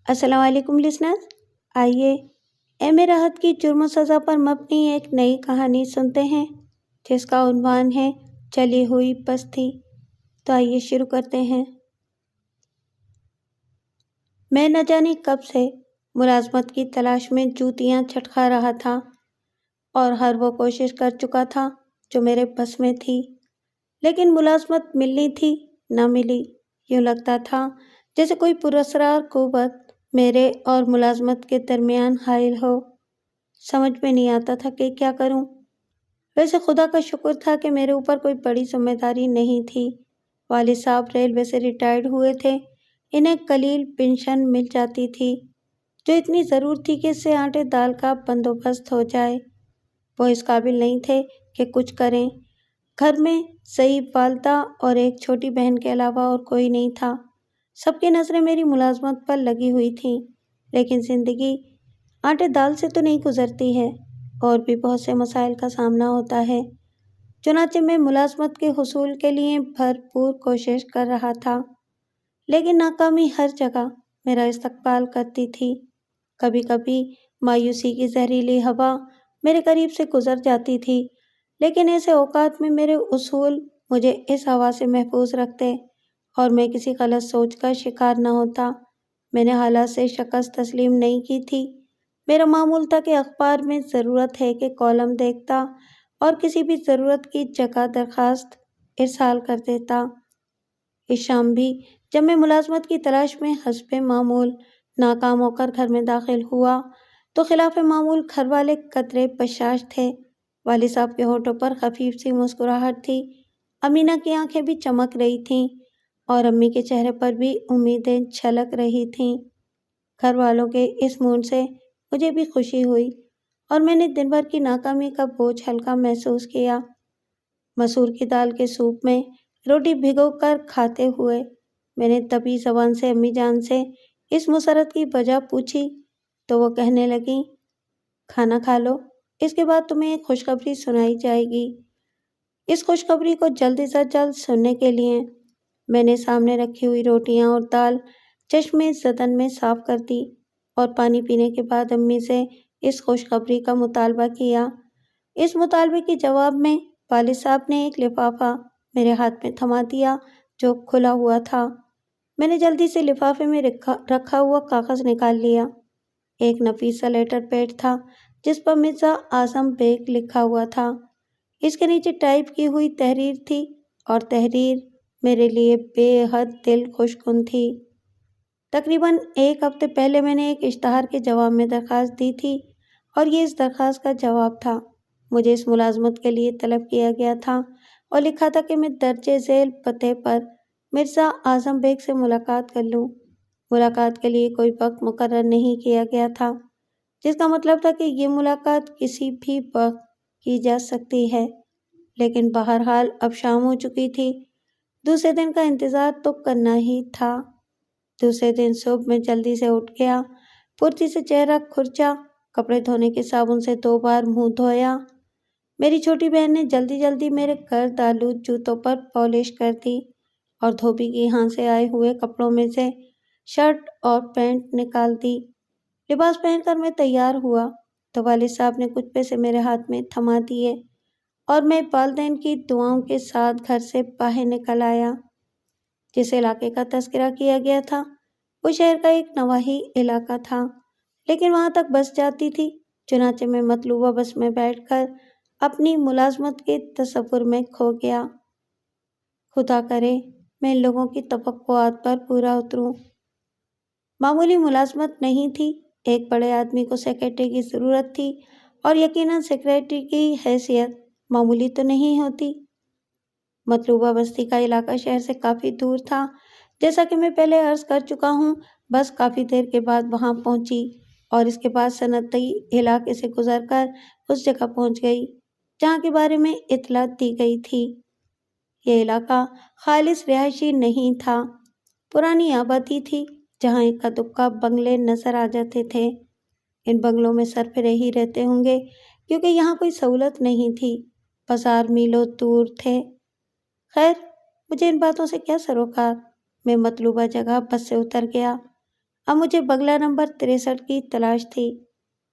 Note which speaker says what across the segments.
Speaker 1: السلام علیکم لسنرز، آئیے ایم راحت کی جرم و سزا پر مبنی ایک نئی کہانی سنتے ہیں جس کا عنوان ہے چلی ہوئی پستی۔ تو آئیے شروع کرتے ہیں۔ میں نہ جانے کب سے ملازمت کی تلاش میں جوتیاں چھٹکا رہا تھا اور ہر وہ کوشش کر چکا تھا جو میرے بس میں تھی، لیکن ملازمت ملنی تھی نہ ملی۔ یوں لگتا تھا جیسے کوئی پراسرار قوت میرے اور ملازمت کے درمیان حائل ہو۔ سمجھ میں نہیں آتا تھا کہ کیا کروں۔ ویسے خدا کا شکر تھا کہ میرے اوپر کوئی بڑی ذمہ داری نہیں تھی۔ والد صاحب ریلوے سے ریٹائرڈ ہوئے تھے، انہیں قلیل پنشن مل جاتی تھی جو اتنی ضرور تھی کہ اس سے آٹے دال کا بندوبست ہو جائے۔ وہ اس قابل نہیں تھے کہ کچھ کریں۔ گھر میں ضعیف والدہ اور ایک چھوٹی بہن کے علاوہ اور کوئی نہیں تھا۔ سب کی نظریں میری ملازمت پر لگی ہوئی تھیں، لیکن زندگی آٹے دال سے تو نہیں گزرتی ہے، اور بھی بہت سے مسائل کا سامنا ہوتا ہے۔ چنانچہ میں ملازمت کے حصول کے لیے بھرپور کوشش کر رہا تھا، لیکن ناکامی ہر جگہ میرا استقبال کرتی تھی۔ کبھی کبھی مایوسی کی زہریلی ہوا میرے قریب سے گزر جاتی تھی، لیکن ایسے اوقات میں میرے اصول مجھے اس ہوا سے محفوظ رکھتے اور میں کسی غلط سوچ کا شکار نہ ہوتا۔ میں نے حالات سے شکست تسلیم نہیں کی تھی۔ میرا معمول تھا کہ اخبار میں ضرورت ہے کہ کالم دیکھتا اور کسی بھی ضرورت کی جگہ درخواست ارسال کر دیتا۔ اس شام بھی جب میں ملازمت کی تلاش میں حسب معمول ناکام ہو کر گھر میں داخل ہوا تو خلاف معمول گھر والے قدرے بشاش تھے۔ والد صاحب کے ہونٹوں پر خفیف سی مسکراہٹ تھی، امینہ کی آنکھیں بھی چمک رہی تھیں اور امی کے چہرے پر بھی امیدیں چھلک رہی تھیں۔ گھر والوں کے اس موڈ سے مجھے بھی خوشی ہوئی اور میں نے دن بھر کی ناکامی کا بوجھ ہلکا محسوس کیا۔ مسور کی دال کے سوپ میں روٹی بھگو کر کھاتے ہوئے میں نے دبی زبان سے امی جان سے اس مسرت کی وجہ پوچھی تو وہ کہنے لگیں، کھانا کھا لو، اس کے بعد تمہیں ایک خوشخبری سنائی جائے گی۔ اس خوشخبری کو جلد سے جلد سننے کے لیے میں نے سامنے رکھی ہوئی روٹیاں اور دال چشمِ زدن میں صاف کر دی اور پانی پینے کے بعد امی سے اس خوشخبری کا مطالبہ کیا۔ اس مطالبے کے جواب میں والد صاحب نے ایک لفافہ میرے ہاتھ میں تھما دیا جو کھلا ہوا تھا۔ میں نے جلدی سے لفافے میں رکھا ہوا کاغذ نکال لیا۔ ایک نفیس سا لیٹر پیڈ تھا جس پر مرزا اعظم بیگ لکھا ہوا تھا۔ اس کے نیچے ٹائپ کی ہوئی تحریر تھی اور تحریر میرے لیے بے حد دل خوش کن تھی۔ تقریباً ایک ہفتے پہلے میں نے ایک اشتہار کے جواب میں درخواست دی تھی اور یہ اس درخواست کا جواب تھا۔ مجھے اس ملازمت کے لیے طلب کیا گیا تھا اور لکھا تھا کہ میں درج ذیل پتے پر مرزا اعظم بیگ سے ملاقات کر لوں۔ ملاقات کے لیے کوئی وقت مقرر نہیں کیا گیا تھا، جس کا مطلب تھا کہ یہ ملاقات کسی بھی وقت کی جا سکتی ہے، لیکن بہرحال اب شام ہو چکی تھی۔ دوسرے دن کا انتظار تو کرنا ہی تھا۔ دوسرے دن صبح میں جلدی سے اٹھ گیا، پھرتی سے چہرہ کھرچا، کپڑے دھونے کے صابن سے 2 بار منہ دھویا۔ میری چھوٹی بہن نے جلدی جلدی میرے گرد آلود جوتوں پر پالش کر دی اور دھوبی کے ہاں سے آئے ہوئے کپڑوں میں سے شرٹ اور پینٹ نکال دی۔ لباس پہن کر میں تیار ہوا تو والد صاحب نے کچھ پیسے میرے ہاتھ میں تھما دیے اور میں والدین کی دعاؤں کے ساتھ گھر سے باہر نکل آیا۔ جس علاقے کا تذکرہ کیا گیا تھا وہ شہر کا ایک نواحی علاقہ تھا، لیکن وہاں تک بس جاتی تھی۔ چنانچہ میں مطلوبہ بس میں بیٹھ کر اپنی ملازمت کے تصور میں کھو گیا۔ خدا کرے میں ان لوگوں کی توقعات پر پورا اتروں۔ معمولی ملازمت نہیں تھی، ایک بڑے آدمی کو سیکرٹری کی ضرورت تھی اور یقیناً سیکرٹری کی حیثیت معمولی تو نہیں ہوتی۔ مطلوبہ بستی کا علاقہ شہر سے کافی دور تھا۔ جیسا کہ میں پہلے عرض کر چکا ہوں، بس کافی دیر کے بعد وہاں پہنچی اور اس کے بعد صنعتی علاقے سے گزر کر اس جگہ پہنچ گئی جہاں کے بارے میں اطلاع دی گئی تھی۔ یہ علاقہ خالص رہائشی نہیں تھا، پرانی آبادی تھی جہاں اکا دکا بنگلے نظر آ جاتے تھے۔ ان بنگلوں میں سرفراہ ہی رہتے ہوں گے کیونکہ یہاں کوئی سہولت نہیں تھی، بازار میلوں دور تھے۔ خیر، مجھے ان باتوں سے کیا سروکار۔ میں مطلوبہ جگہ بس سے اتر گیا۔ اب مجھے بنگلہ نمبر 63 کی تلاش تھی۔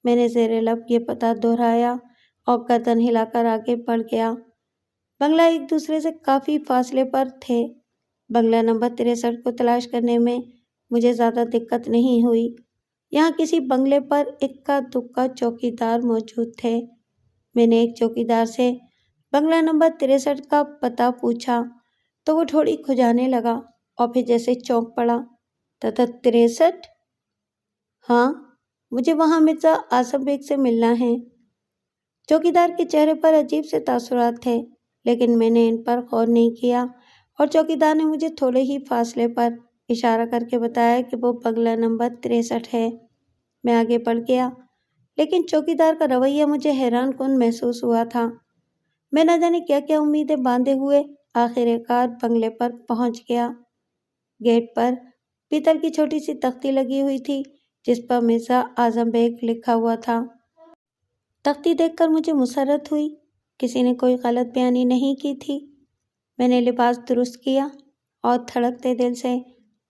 Speaker 1: میں نے زیر لب یہ پتہ دہرایا اور گردن ہلا کر آگے بڑھ گیا۔ بنگلہ ایک دوسرے سے کافی فاصلے پر تھے۔ بنگلہ نمبر 63 کو تلاش کرنے میں مجھے زیادہ دقت نہیں ہوئی۔ یہاں کسی بنگلے پر اکا دکا چوکیدار موجود تھے۔ میں نے ایک چوکیدار سے بنگلہ نمبر 63 کا پتہ پوچھا تو وہ تھوڑی کھجانے لگا اور پھر جیسے چونک پڑا۔ 63؟ ہاں، مجھے وہاں مرزا اعظم بیگ سے ملنا ہے۔ چوکیدار کے چہرے پر عجیب سے تاثرات تھے، لیکن میں نے ان پر غور نہیں کیا اور چوکیدار نے مجھے تھوڑے ہی فاصلے پر اشارہ کر کے بتایا کہ وہ بنگلہ نمبر 63 ہے۔ میں آگے بڑھ گیا، لیکن چوکیدار کا رویہ مجھے حیران کن محسوس ہوا تھا۔ میں نہ جانے کیا کیا امیدیں باندھے ہوئے آخر کار بنگلے پر پہنچ گیا۔ گیٹ پر پیتل کی چھوٹی سی تختی لگی ہوئی تھی جس پر مرزا اعظم بیگ لکھا ہوا تھا۔ تختی دیکھ کر مجھے مسرت ہوئی۔ کسی نے کوئی غلط بیانی نہیں کی تھی۔ میں نے لباس درست کیا اور دھڑکتے دل سے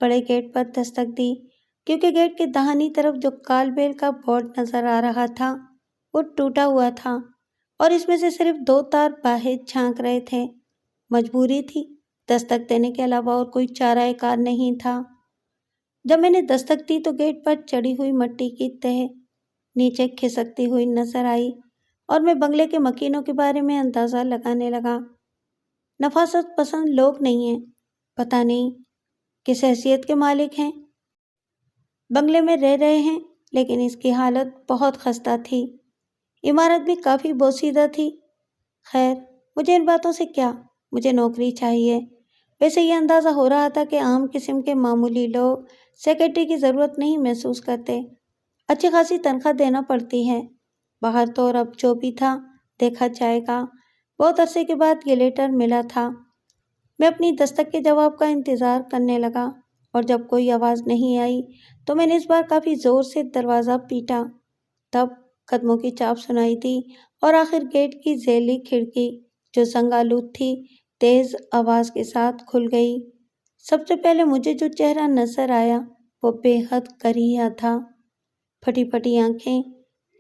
Speaker 1: بڑے گیٹ پر دستک دی، کیونکہ گیٹ کے داہنی طرف جو کال بیل کا بورڈ نظر آ رہا تھا وہ ٹوٹا ہوا تھا اور اس میں سے صرف 2 تار باہر جھانک رہے تھے۔ مجبوری تھی، دستک دینے کے علاوہ اور کوئی چارہ کار نہیں تھا۔ جب میں نے دستک دی تو گیٹ پر چڑھی ہوئی مٹی کی تہ نیچے کھسکتی ہوئی نظر آئی اور میں بنگلے کے مکینوں کے بارے میں اندازہ لگانے لگا۔ نفاست پسند لوگ نہیں ہیں، پتہ نہیں کس حیثیت کے مالک ہیں۔ بنگلے میں رہ رہے ہیں، لیکن اس کی حالت بہت خستہ تھی۔ عمارت بھی کافی بوسیدہ تھی۔ خیر، مجھے ان باتوں سے کیا، مجھے نوکری چاہیے۔ ویسے یہ اندازہ ہو رہا تھا کہ عام قسم کے معمولی لوگ سیکرٹری کی ضرورت نہیں محسوس کرتے۔ اچھی خاصی تنخواہ دینا پڑتی ہے۔ باہر تو اور اب جو بھی تھا دیکھا جائے گا۔ بہت عرصے کے بعد یہ لیٹر ملا تھا۔ میں اپنی دستک کے جواب کا انتظار کرنے لگا اور جب کوئی آواز نہیں آئی تو میں نے اس بار کافی زور سے دروازہ پیٹا۔ تب قدموں کی چاپ سنائی دی اور آخر گیٹ کی ذیلی کھڑکی جو زنگ آلود تھی تیز آواز کے ساتھ کھل گئی۔ سب سے پہلے مجھے جو چہرہ نظر آیا وہ بے حد کریہ تھا۔ پھٹی پھٹی آنکھیں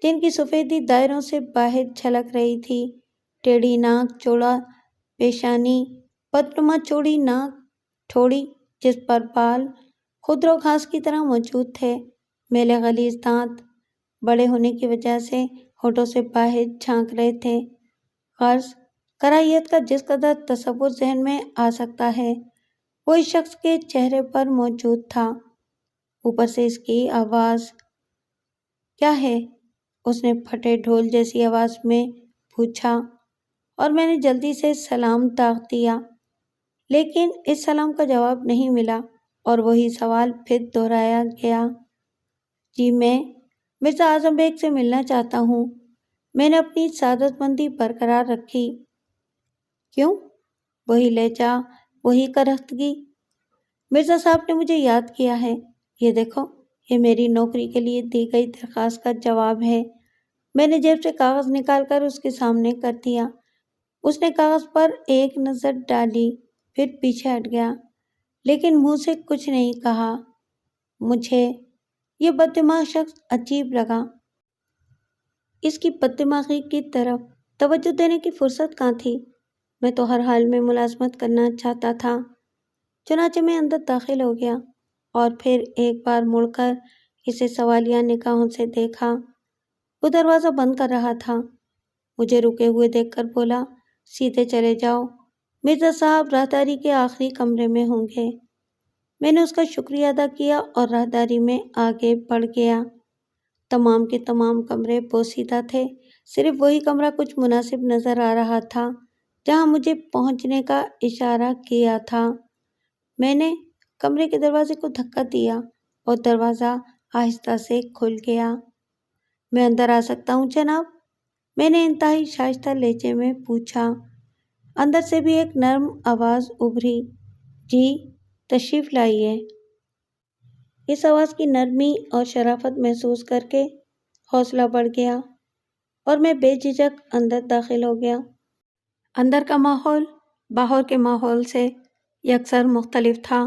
Speaker 1: جن کی سفیدی دائروں سے باہر جھلک رہی تھی، ٹیڑھی ناک، چوڑا پیشانی، پتنما چوڑی ناک، ٹھوڑی جس پر بال خودرو گھاس کی طرح موجود تھے، میلے غلیظ دانت بڑے ہونے کی وجہ سے ہونٹوں سے باہر جھانک رہے تھے۔ غرض کراہیت کا جس قدر تصور ذہن میں آ سکتا ہے وہ اس شخص کے چہرے پر موجود تھا۔ اوپر سے اس کی آواز۔ کیا ہے؟ اس نے پھٹے ڈھول جیسی آواز میں پوچھا اور میں نے جلدی سے سلام داغ دیا، لیکن اس سلام کا جواب نہیں ملا اور وہی سوال پھر دہرایا گیا۔ جی، میں مرزا اعظم بیگ سے ملنا چاہتا ہوں۔ میں نے اپنی سعادت مندی برقرار رکھی۔ کیوں؟ وہی لہجہ، وہی کرختگی۔ مرزا صاحب نے مجھے یاد کیا ہے۔ یہ دیکھو، یہ میری نوکری کے لیے دی گئی درخواست کا جواب ہے۔ میں نے جیب سے کاغذ نکال کر اس کے سامنے کر دیا۔ اس نے کاغذ پر ایک نظر ڈالی، پھر پیچھے ہٹ گیا، لیکن منہ سے کچھ نہیں کہا۔ مجھے یہ بد دماغ شخص عجیب لگا۔ اس کی بد دماغی کی طرف توجہ دینے کی فرصت کہاں تھی؟ میں تو ہر حال میں ملازمت کرنا چاہتا تھا۔ چنانچہ میں اندر داخل ہو گیا اور پھر ایک بار مڑ کر اسے سوالیہ نگاہوں سے دیکھا۔ وہ دروازہ بند کر رہا تھا۔ مجھے رکے ہوئے دیکھ کر بولا، سیدھے چلے جاؤ، مرزا صاحب راہداری کے آخری کمرے میں ہوں گے۔ میں نے اس کا شکریہ ادا کیا اور راہداری میں آگے بڑھ گیا۔ تمام کے تمام کمرے بوسیدہ تھے، صرف وہی کمرہ کچھ مناسب نظر آ رہا تھا جہاں مجھے پہنچنے کا اشارہ کیا تھا۔ میں نے کمرے کے دروازے کو دھکا دیا اور دروازہ آہستہ سے کھل گیا۔ میں اندر آ سکتا ہوں جناب؟ میں نے انتہائی شائستہ لہجے میں پوچھا۔ اندر سے بھی ایک نرم آواز ابھری، جی، تشریف لائیے۔ اس آواز کی نرمی اور شرافت محسوس کر کے حوصلہ بڑھ گیا اور میں بے جھجک اندر داخل ہو گیا۔ اندر کا ماحول باہر کے ماحول سے یکسر مختلف تھا۔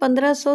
Speaker 1: 1500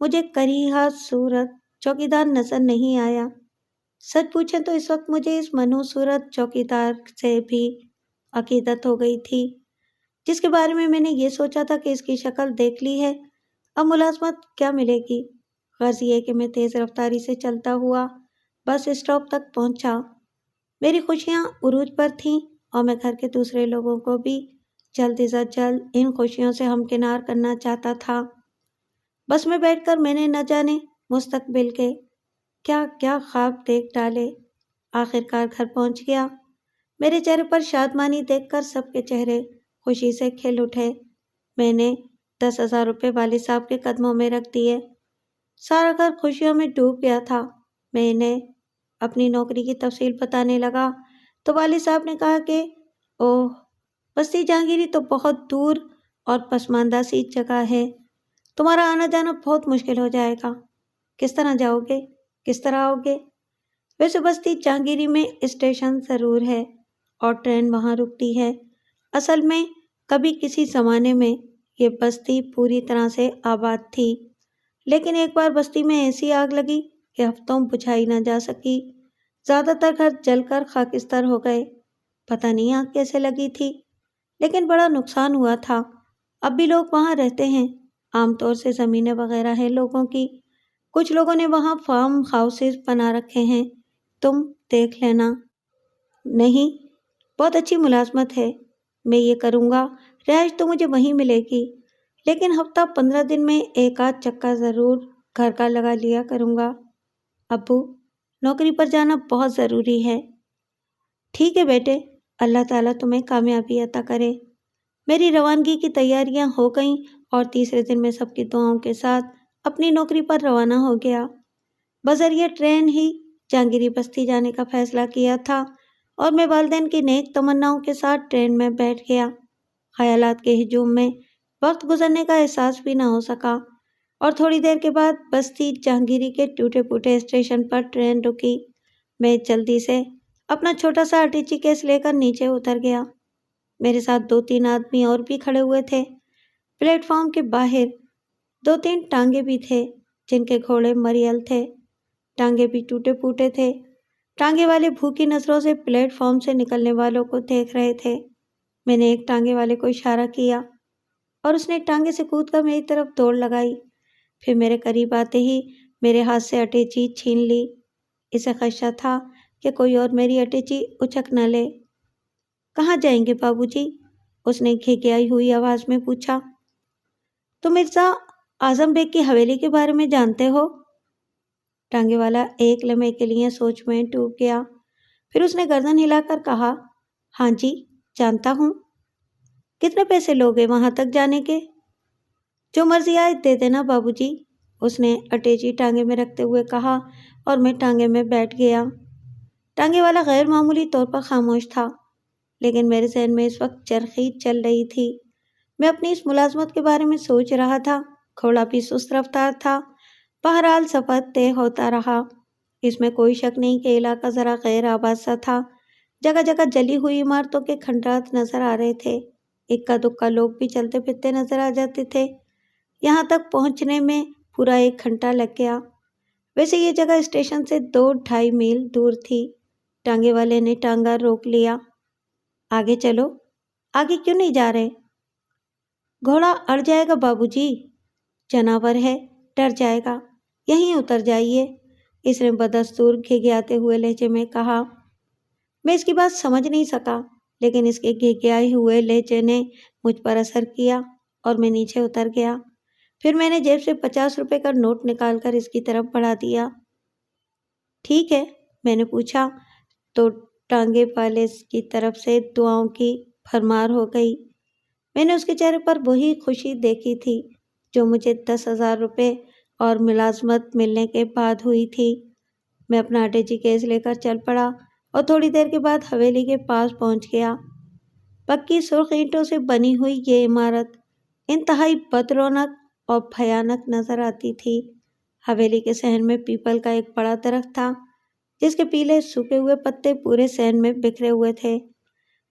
Speaker 1: مجھے کریحا صورت چوکیدار نظر نہیں آیا۔ سچ پوچھیں تو اس وقت مجھے اس منحوس صورت چوکیدار سے بھی عقیدت ہو گئی تھی، جس کے بارے میں نے یہ سوچا تھا کہ اس کی شکل دیکھ لی ہے، اب ملازمت کیا ملے گی۔ غرض یہ کہ میں تیز رفتاری سے چلتا ہوا بس اسٹاپ تک پہنچا۔ میری خوشیاں عروج پر تھیں اور میں گھر کے دوسرے لوگوں کو بھی جلد از جلد ان خوشیوں سے ہمکنار کرنا چاہتا تھا۔ بس میں بیٹھ کر میں نے نہ جانے مستقبل کے کیا کیا خواب دیکھ ڈالے۔ آخر کار گھر پہنچ گیا۔ میرے چہرے پر شادمانی دیکھ کر سب کے چہرے خوشی سے کھل اٹھے۔ میں نے 10,000 روپے والد صاحب کے قدموں میں رکھ دیے۔ سارا گھر خوشیوں میں ڈوب گیا تھا۔ میں انہیں اپنی نوکری کی تفصیل بتانے لگا تو والد صاحب نے کہا کہ اوہ، بستی جہانگیری تو بہت دور اور پسماندہ سی جگہ ہے، تمہارا آنا جانا بہت مشکل ہو جائے گا۔ کس طرح جاؤ گے؟ کس طرح آؤ گے؟ ویسے بستی جہانگیری میں اسٹیشن ضرور ہے اور ٹرین وہاں رکتی ہے۔ اصل میں کبھی کسی زمانے میں یہ بستی پوری طرح سے آباد تھی، لیکن ایک بار بستی میں ایسی آگ لگی کہ ہفتوں بجھائی نہ جا سکی۔ زیادہ تر گھر جل کر خاکستر ہو گئے۔ پتہ نہیں آگ کیسے لگی تھی، لیکن بڑا نقصان ہوا تھا۔ اب بھی لوگ وہاں رہتے ہیں، عام طور سے زمینیں وغیرہ ہیں لوگوں کی۔ کچھ لوگوں نے وہاں فارم ہاؤسز بنا رکھے ہیں، تم دیکھ لینا۔ نہیں، بہت اچھی ملازمت ہے، میں یہ کروں گا، رہائش تو مجھے وہیں ملے گی، لیکن ہفتہ 15 دن میں ایک آدھ چکا ضرور گھر کا لگا لیا کروں گا۔ ابو، نوکری پر جانا بہت ضروری ہے۔ ٹھیک ہے بیٹے، اللہ تعالیٰ تمہیں کامیابی عطا کرے۔ میری روانگی کی تیاریاں ہو گئیں اور تیسرے دن میں سب کی دعاؤں کے ساتھ اپنی نوکری پر روانہ ہو گیا۔ بذریعہ ٹرین ہی جہانگیری بستی جانے کا فیصلہ کیا تھا اور میں والدین کی نیک تمناؤں کے ساتھ ٹرین میں بیٹھ گیا۔ خیالات کے ہجوم میں وقت گزرنے کا احساس بھی نہ ہو سکا اور تھوڑی دیر کے بعد بستی جہانگیری کے ٹوٹے پھوٹے اسٹیشن پر ٹرین رکی۔ میں جلدی سے اپنا چھوٹا سا اٹیچی کیس لے کر نیچے اتر گیا۔ میرے ساتھ 2-3 آدمی اور بھی کھڑے ہوئے تھے۔ پلیٹ فارم کے باہر 2-3 ٹانگے بھی تھے جن کے گھوڑے مریل تھے، ٹانگے بھی ٹوٹے پھوٹے تھے۔ ٹانگے والے بھوکی نظروں سے پلیٹ فارم سے نکلنے والوں کو دیکھ رہے تھے۔ میں نے ایک ٹانگے والے کو اشارہ کیا اور اس نے ٹانگے سے کود کر میری طرف دوڑ لگائی، پھر میرے قریب آتے ہی میرے ہاتھ سے اٹیچی چھین لی۔ اسے خدشہ تھا کہ کوئی اور میری اٹیچی اچک نہ لے۔ کہاں جائیں گے بابو جی؟ اس نے گھگیائی ہوئی آواز میں پوچھا۔ تم مرزا اعظم بیگ کی حویلی کے بارے میں جانتے ہو؟ ٹانگے والا ایک لمحے کے لیے سوچ میں ڈوب گیا، پھر اس نے گردن ہلا کر کہا، ہاں جی، جانتا ہوں۔ کتنے پیسے لوگے وہاں تک جانے کے؟ جو مرضی آئے دے دینا بابو جی، اس نے اٹیچی ٹانگے میں رکھتے ہوئے کہا اور میں ٹانگے میں بیٹھ گیا۔ ٹانگے والا غیر معمولی طور پر خاموش تھا، لیکن میرے ذہن میں اس وقت چرخی چل رہی تھی۔ میں اپنی اس ملازمت کے بارے میں سوچ رہا تھا۔ گھوڑا بھی سست رفتار تھا۔ بہرحال سفر طے ہوتا رہا۔ اس میں کوئی شک نہیں کہ علاقہ ذرا غیر آباد سا تھا۔ جگہ جگہ جلی ہوئی عمارتوں کے کھنڈرات نظر آ رہے تھے۔ اکا دکا لوگ بھی چلتے پھرتے نظر آ جاتے تھے۔ یہاں تک پہنچنے میں پورا 1 گھنٹہ لگ گیا۔ ویسے یہ جگہ اسٹیشن سے 2-2.5 میل دور تھی۔ ٹانگے والے نے ٹانگا روک لیا۔ آگے چلو۔ آگے کیوں نہیں جا رہے؟ گھوڑا اڑ جائے گا بابو جی، جانور ہے، ڈر جائے گا، یہیں اتر جائیے، اس نے بدستور گھگیاتے ہوئے لہجے میں کہا۔ میں اس کی بات سمجھ نہیں سکا، لیکن اس کے گھگیائے ہوئے لہجے نے مجھ پر اثر کیا اور میں نیچے اتر گیا۔ پھر میں نے جیب سے 50 روپے کا نوٹ نکال کر اس کی طرف بڑھا دیا۔ ٹھیک ہے، میں نے پوچھا تو ٹانگے والے کی طرف سے دعاؤں کی بھرمار ہو گئی۔ میں نے اس کے چہرے پر وہی خوشی دیکھی تھی جو مجھے 10,000 روپے اور ملازمت ملنے کے بعد ہوئی تھی۔ میں اپنا اٹیچی کیس لے کر چل پڑا اور تھوڑی دیر کے بعد حویلی کے پاس پہنچ گیا۔ پکی سرخ اینٹوں سے بنی ہوئی یہ عمارت انتہائی بد رونق اور بھیانک نظر آتی تھی۔ حویلی کے صحن میں پیپل کا ایک بڑا درخت تھا جس کے پیلے سوکھے ہوئے پتے پورے صحن میں بکھرے ہوئے تھے۔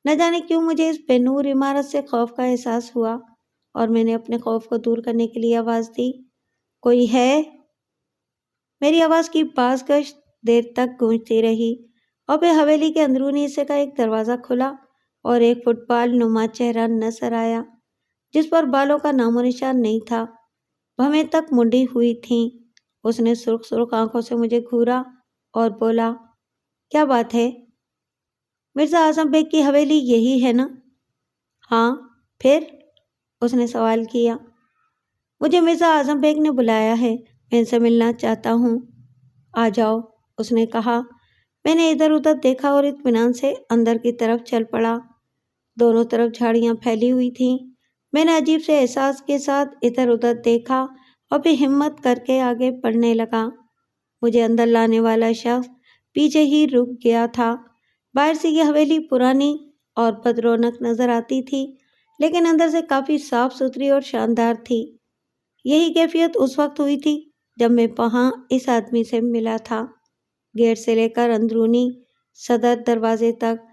Speaker 1: نہ جانے کیوں مجھے اس بے نور عمارت سے خوف کا احساس ہوا اور میں نے اپنے خوف کو دور کرنے کے لیے آواز دی، کوئی ہے؟ میری آواز کی باز گشت دیر تک گونجتی رہی اور پھر حویلی کے اندرونی حصے کا ایک دروازہ کھلا اور ایک فٹ بال نما چہرہ نظر آیا جس پر بالوں کا نام و نشان نہیں تھا، بھویں تک منڈی ہوئی تھیں۔ اس نے سرخ سرخ آنکھوں سے مجھے گھورا اور بولا، کیا بات ہے؟ مرزا اعظم بیگ کی حویلی یہی ہے نا؟ ہاں، پھر؟ اس نے سوال کیا۔ مجھے مرزا اعظم بیگ نے بلایا ہے، میں ان سے ملنا چاہتا ہوں۔ آ جاؤ، اس نے کہا۔ میں نے ادھر ادھر دیکھا اور اطمینان سے اندر کی طرف چل پڑا۔ دونوں طرف جھاڑیاں پھیلی ہوئی تھیں۔ میں نے عجیب سے احساس کے ساتھ ادھر ادھر دیکھا اور پھر ہمت کر کے آگے بڑھنے لگا۔ مجھے اندر لانے والا شخص پیچھے ہی رک گیا تھا۔ باہر سے یہ حویلی پرانی اور بد رونق نظر آتی تھی، لیکن اندر سے کافی صاف ستھری اور شاندار تھی۔ یہی کیفیت اس وقت ہوئی تھی جب میں وہاں اس آدمی سے ملا تھا۔ گیٹ سے لے کر اندرونی صدر دروازے تک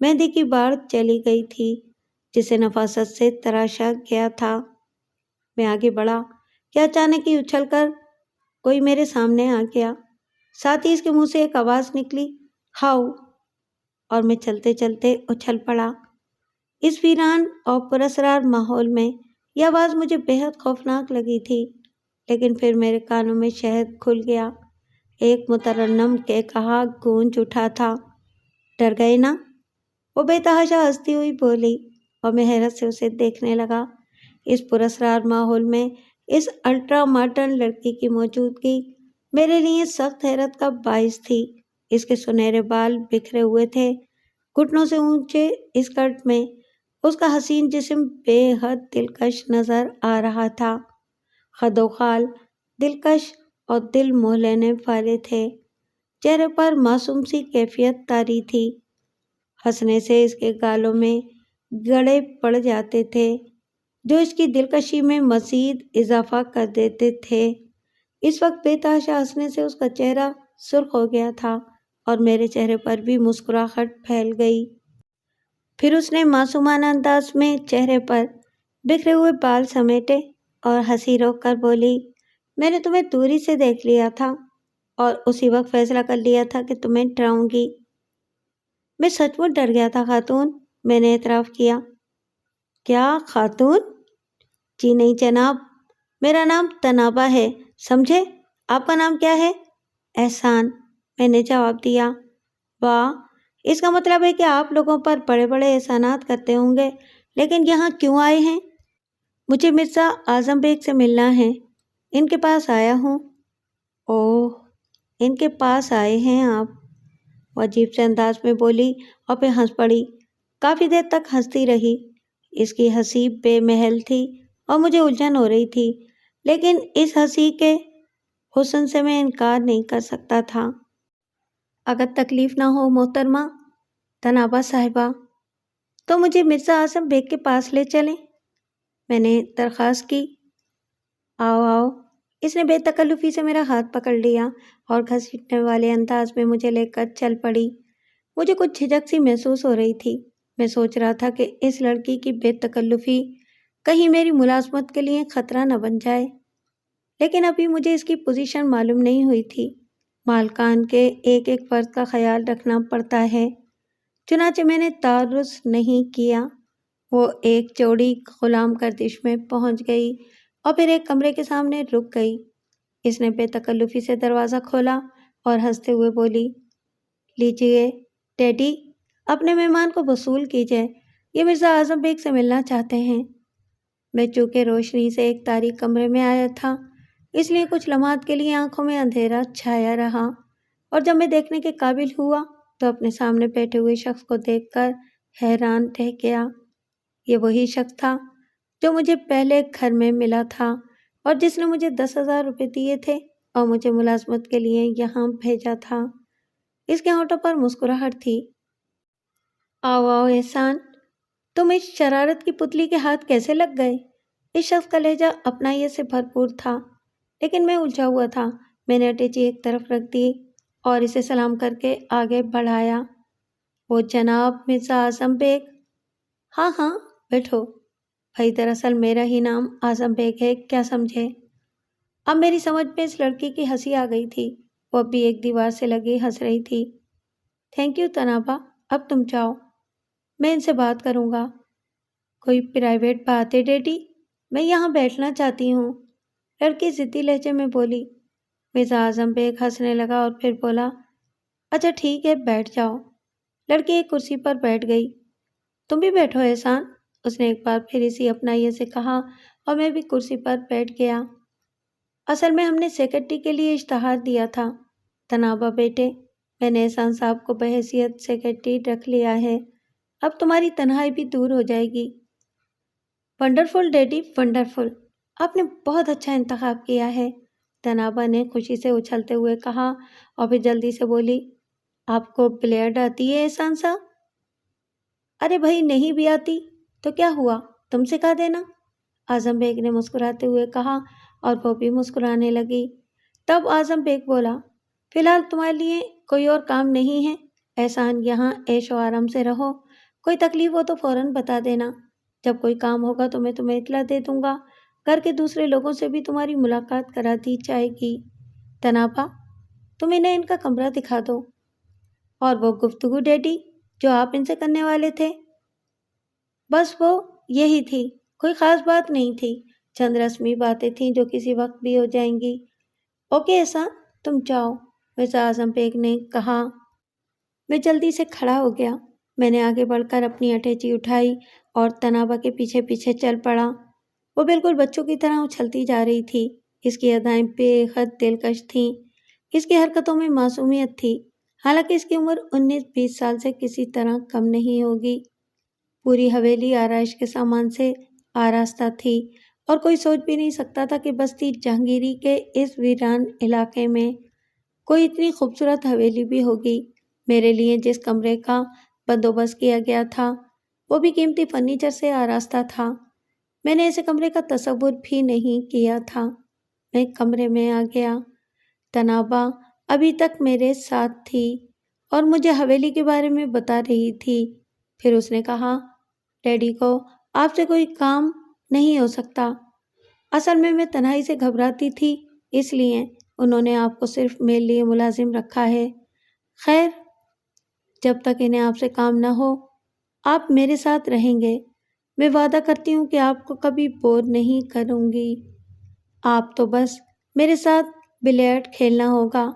Speaker 1: مہندی کی باڑ چلی گئی تھی جسے نفاست سے تراشا گیا تھا۔ میں آگے بڑھا کہ اچانک ہی اچھل کر کوئی میرے سامنے آ گیا۔ ساتھ ہی اس کے منہ سے ایک آواز نکلی، ہاؤ! اور میں چلتے چلتے اچھل پڑا۔ اس ویران اور پراسرار ماحول میں یہ آواز مجھے بہت خوفناک لگی تھی، لیکن پھر میرے کانوں میں شہد کھل گیا۔ ایک مترنم کہا گونج اٹھا تھا، ڈر گئے نا؟ وہ بے تحاشا ہنستی ہوئی بولی اور میں حیرت سے اسے دیکھنے لگا۔ اس پراسرار ماحول میں اس الٹرا ماڈرن لڑکی کی موجودگی میرے لیے سخت حیرت کا باعث تھی۔ اس کے سنہرے بال بکھرے ہوئے تھے، گھٹنوں سے اونچے اسکرٹ میں اس کا حسین جسم بے حد دلکش نظر آ رہا تھا۔ خد و خال دلکش اور دل موہ لینے والے تھے۔ چہرے پر معصوم سی کیفیت طاری تھی۔ ہنسنے سے اس کے گالوں میں گڑے پڑ جاتے تھے جو اس کی دلکشی میں مزید اضافہ کر دیتے تھے۔ اس وقت بے تحاشا ہنسنے سے اس کا چہرہ سرخ ہو گیا تھا اور میرے چہرے پر بھی مسکراہٹ پھیل گئی۔ پھر اس نے معصومانہ انداز میں چہرے پر بکھرے ہوئے بال سمیٹے اور ہنسی روک کر بولی، میں نے تمہیں دوری سے دیکھ لیا تھا اور اسی وقت فیصلہ کر لیا تھا کہ تمہیں ڈراؤں گی۔ میں سچ مچ ڈر گیا تھا خاتون، میں نے اعتراف کیا۔ کیا خاتون؟ جی نہیں جناب، میرا نام تنابہ ہے، سمجھے؟ آپ کا نام کیا ہے؟ احسان، میں نے جواب دیا۔ واہ، اس کا مطلب ہے کہ آپ لوگوں پر بڑے بڑے احسانات کرتے ہوں گے، لیکن یہاں کیوں آئے ہیں؟ مجھے مرزا اعظم بیگ سے ملنا ہے، ان کے پاس آیا ہوں۔ اوہ، ان کے پاس آئے ہیں آپ؟ وہ عجیب سے انداز میں بولی اور پھر ہنس پڑی۔ کافی دیر تک ہنستی رہی۔ اس کی ہنسی بے محل تھی اور مجھے الجھن ہو رہی تھی، لیکن اس ہنسی کے حسن سے میں انکار نہیں کر سکتا تھا۔ اگر تکلیف نہ ہو محترمہ تنابہ صاحبہ، تو مجھے مرزا اعظم بیگ کے پاس لے چلیں، میں نے درخواست کی۔ آؤ آؤ، اس نے بے تکلفی سے میرا ہاتھ پکڑ لیا اور گھسیٹنے والے انداز میں مجھے لے کر چل پڑی۔ مجھے کچھ جھجک سی محسوس ہو رہی تھی۔ میں سوچ رہا تھا کہ اس لڑکی کی بے تکلفی کہیں میری ملازمت کے لیے خطرہ نہ بن جائے، لیکن ابھی مجھے اس کی پوزیشن معلوم نہیں ہوئی تھی۔ مالکان کے ایک ایک فرد کا خیال رکھنا پڑتا ہے، چنانچہ میں نے تعرض نہیں کیا۔ وہ ایک چوڑی غلام گردش میں پہنچ گئی اور پھر ایک کمرے کے سامنے رک گئی۔ اس نے بے تکلفی سے دروازہ کھولا اور ہنستے ہوئے بولی، لیجئے ڈیڈی، اپنے مہمان کو وصول کیجئے، یہ مرزا اعظم بیگ سے ملنا چاہتے ہیں۔ میں چونکہ روشنی سے ایک تاریک کمرے میں آیا تھا، اس لیے کچھ لمحات کے لیے آنکھوں میں اندھیرا چھایا رہا، اور جب میں دیکھنے کے قابل ہوا تو اپنے سامنے بیٹھے ہوئے شخص کو دیکھ کر حیران رہ گیا۔ یہ وہی شخص تھا جو مجھے پہلے گھر میں ملا تھا اور جس نے مجھے 10,000 روپے دیے تھے اور مجھے ملازمت کے لیے یہاں بھیجا تھا۔ اس کے ہونٹوں پر مسکراہٹ تھی۔ آؤ آؤ احسان، تم اس شرارت کی پتلی کے ہاتھ کیسے لگ گئے؟ اس شخص کا لہجہ اپنائیت سے بھرپور تھا، لیکن میں الجھا ہوا تھا۔ میں نے اٹیچی ایک طرف رکھ دی اور اسے سلام کر کے آگے بڑھایا۔ وہ جناب مرزا اعظم بیگ؟ ہاں ہاں، بیٹھو۔ بھائی دراصل میرا ہی نام اعظم بیگ ہے، کیا سمجھے؟ اب میری سمجھ میں اس لڑکی کی ہنسی آ گئی تھی۔ وہ اب بھی ایک دیوار سے لگی ہنس رہی تھی۔ تھینک یو تنابا، اب تم جاؤ، میں ان سے بات کروں گا۔ کوئی پرائیویٹ بات ہے ڈیڈی؟ میں یہاں بیٹھنا چاہتی ہوں، لڑکی ضدی لہجے میں بولی۔ مرزا اعظم بیگ ہنسنے لگا اور پھر بولا، اچھا ٹھیک ہے، بیٹھ جاؤ۔ لڑکی ایک کرسی پر بیٹھ گئی۔ تم بھی بیٹھو احسان، اس نے ایک بار پھر اسی اپنائیت سے کہا اور میں بھی کرسی پر بیٹھ گیا۔ اصل میں ہم نے سیکرٹری کے لیے اشتہار دیا تھا۔ تنابا بیٹے، میں نے احسان صاحب کو بحیثیت سیکرٹری رکھ لیا ہے، اب تمہاری تنہائی بھی دور ہو جائے گی۔ ونڈرفل ڈیڈی، ونڈرفل، آپ نے بہت اچھا انتخاب کیا ہے، تنابا نے خوشی سے اچھلتے ہوئے کہا اور پھر جلدی سے بولی، آپ کو بلیئرڈ آتی ہے احسان صاحب؟ ارے بھائی نہیں بھی آتی تو کیا ہوا، تم سکھا دینا، اعظم بیگ نے مسکراتے ہوئے کہا اور وہ بھی مسکرانے لگی۔ تب اعظم بیگ بولا، فی الحال تمہارے لیے کوئی اور کام نہیں ہے احسان، یہاں عیش و آرام سے رہو، کوئی تکلیف ہو تو فوراً بتا دینا، جب کوئی کام ہوگا تو میں تمہیں اطلاع دے دوں گا، گھر کے دوسرے لوگوں سے بھی تمہاری ملاقات کرا دی جائے گی۔ تنابا، تم انہیں ان کا کمرہ دکھا دو۔ اور وہ گفتگو ڈیڈی جو آپ ان سے کرنے والے تھے؟ بس وہ یہی تھی، کوئی خاص بات نہیں تھی، چند رسمی باتیں تھیں جو کسی وقت بھی ہو جائیں گی۔ اوکے احسان، تم جاؤ، مرزا اعظم بیگ نے کہا۔ میں جلدی سے کھڑا ہو گیا۔ میں نے آگے بڑھ کر اپنی اٹیچی اٹھائی اور تنابا کے پیچھے پیچھے چل پڑا۔ وہ بالکل بچوں کی طرح اچھلتی جا رہی تھی۔ اس کی ادائیں بے حد دلکش تھیں، اس کی حرکتوں میں معصومیت تھی، حالانکہ اس کی عمر 19-20 سال سے کسی طرح کم نہیں ہوگی۔ پوری حویلی آرائش کے سامان سے آراستہ تھی اور کوئی سوچ بھی نہیں سکتا تھا کہ بستی جہانگیری کے اس ویران علاقے میں کوئی اتنی خوبصورت حویلی بھی ہوگی۔ میرے لیے جس کمرے کا بندوبست کیا گیا تھا وہ بھی قیمتی فرنیچر سے آراستہ تھا۔ میں نے ایسے کمرے کا تصور بھی نہیں کیا تھا۔ میں کمرے میں آ گیا۔ تنابا ابھی تک میرے ساتھ تھی اور مجھے حویلی کے بارے میں بتا رہی تھی۔ پھر اس نے کہا، ڈیڈی کو آپ سے کوئی کام نہیں ہو سکتا۔ اصل میں تنہائی سے گھبراتی تھی، اس لیے انہوں نے آپ کو صرف میرے لیے ملازم رکھا ہے۔ خیر، جب تک انہیں آپ سے کام نہ ہو آپ میرے ساتھ رہیں گے۔ میں وعدہ کرتی ہوں کہ آپ کو کبھی بور نہیں کروں گی۔ آپ تو بس میرے ساتھ بلیئرڈ کھیلنا ہوگا۔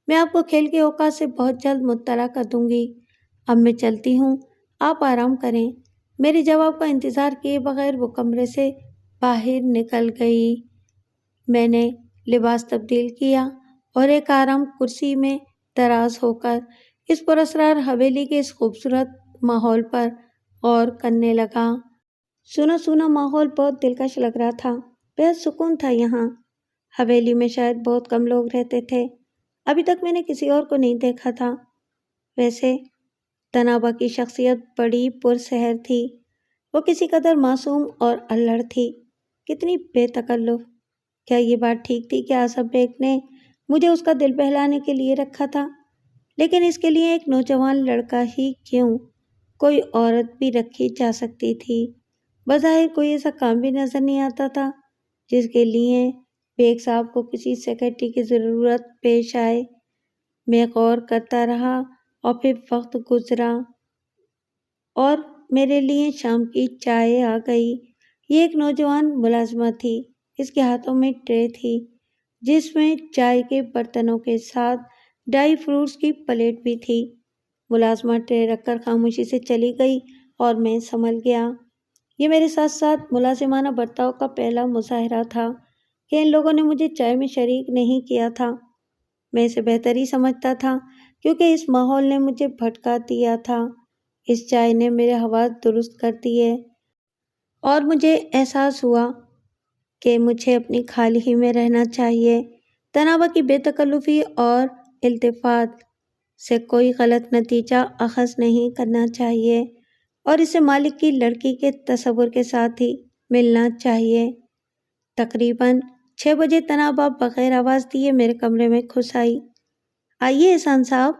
Speaker 1: میں آپ کو کھیل کے اوقات سے بہت جلد مطلع کر دوں گی۔ اب میں چلتی ہوں، آپ آرام کریں۔ میرے جواب کا انتظار کیے بغیر وہ کمرے سے باہر نکل گئی۔ میں نے لباس تبدیل کیا اور ایک آرام کرسی میں دراز ہو کر اس پراسرار حویلی کے اس خوبصورت ماحول پر غور کرنے لگا۔ سونا سونا ماحول بہت دلکش لگ رہا تھا، بہت سکون تھا یہاں۔ حویلی میں شاید بہت کم لوگ رہتے تھے، ابھی تک میں نے کسی اور کو نہیں دیکھا تھا۔ ویسے تنابا کی شخصیت بڑی پرسحر تھی، وہ کسی قدر معصوم اور الڑ تھی، کتنی بے تکلف۔ کیا یہ بات ٹھیک تھی کہ اعظم بیگ نے مجھے اس کا دل بہلانے کے لیے رکھا تھا؟ لیکن اس کے لیے ایک نوجوان لڑکا ہی کیوں، کوئی عورت بھی رکھی جا سکتی تھی۔ بظاہر کوئی ایسا کام بھی نظر نہیں آتا تھا جس کے لیے بیگ صاحب کو کسی سیکرٹری کی ضرورت پیش آئے۔ میں غور کرتا رہا اور پھر وقت گزرا اور میرے لیے شام کی چائے آ گئی۔ یہ ایک نوجوان ملازمہ تھی، اس کے ہاتھوں میں ٹرے تھی جس میں چائے کے برتنوں کے ساتھ ڈرائی فروٹس کی پلیٹ بھی تھی۔ ملازمہ ٹرے رکھ کر خاموشی سے چلی گئی اور میں سنبھل گیا۔ یہ میرے ساتھ ساتھ ملازمانہ برتاؤ کا پہلا مظاہرہ تھا کہ ان لوگوں نے مجھے چائے میں شریک نہیں کیا تھا۔ میں اسے بہتر ہی سمجھتا تھا کیونکہ اس ماحول نے مجھے بھٹکا دیا تھا۔ اس چائے نے میرے حواس درست کر دیے اور مجھے احساس ہوا کہ مجھے اپنی خالی ہی میں رہنا چاہیے۔ تنابا کی بے تکلفی اور التفات سے کوئی غلط نتیجہ اخذ نہیں کرنا چاہیے اور اسے مالک کی لڑکی کے تصور کے ساتھ ہی ملنا چاہیے۔ تقریباً 6 بجے تنابا بغیر آواز دیے میرے کمرے میں گھس آئی۔ آئیے احسان صاحب،